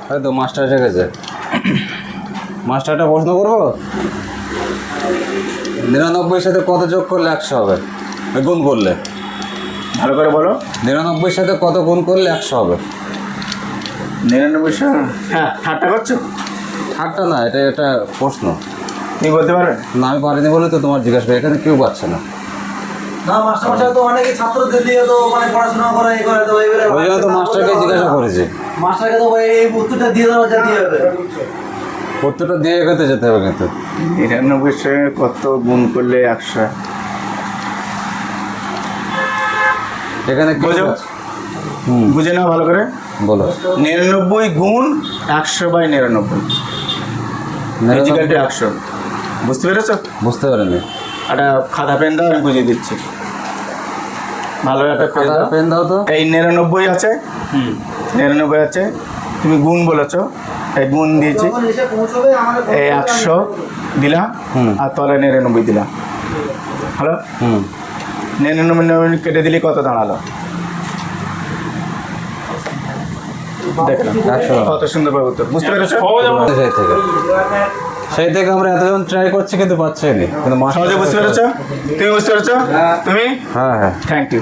হয়তো মাস্টার এসে গেছে। মাস্টারটা প্রশ্ন করবো, 99 সাথে কত যোগ করলে 100 হবে? গুণ করলে ভালো করে বলো। 99 সাথে কত গুণ করলে 100 হবে? 99। হ্যাঁ, ঠাট্টা করছো? ঠাট্টা না, এটা একটা প্রশ্ন। তুমি বলতে পারবে? না, আমি পারিনি বলে তো তোমার জিজ্ঞাসা করি, এখানে কেউ পাচ্ছে না। না মাস্টারমশাই তো অনেকে ছাত্রদের দিয়ে তো মানে পড়াশোনা করে এই করে তো এবারে ওই জন্য তো মাস্টারকে জিজ্ঞাসা করেছি। মাস্টারকে তো এই উত্তরটা দিয়ে দেওয়া যা দিয়ে হবে। উত্তরটা দিয়ে এগোতে যেতে হবে কিন্তু। 99 সঙ্গে কত গুণ করলে 100? এখানে কেউ বোঝো? পাচ্ছে। হুম, বুঝে নাও ভালো করে। বলো। 99 গুণ 100/99 ইজিক্যাল 100। বুঝতে পেরেছো? বুঝতে পারিনি। একটা খাতা পেন দাও, আমি বুঝিয়ে দিচ্ছি। ভালো একটা পেন খাতা দাও। পেন দাও তো। এই 99 আছে, 99 আছে, তুমি গুণ বলেছো, এই গুণ দিয়েছি, যখন এসে পৌঁছবে আমাদের এই 100 দিলাম, হুম। আর তলে 99 দিলাম। হ্যালো, হুম, 99 কেটে দিলে কত দাঁড়ালো? দেখলাম 100। কত সুন্দরভাবে উত্তর। বুঝতে পেরেছো? সেই থেকে আমরা এতজন ট্রাই করছি কিন্তু পাচ্ছি না, কিন্তু সহজে বুঝতে পেরেছো? তুমি বুঝতে পেরেছো? তুমি? হ্যাঁ হ্যাঁ। Thank you.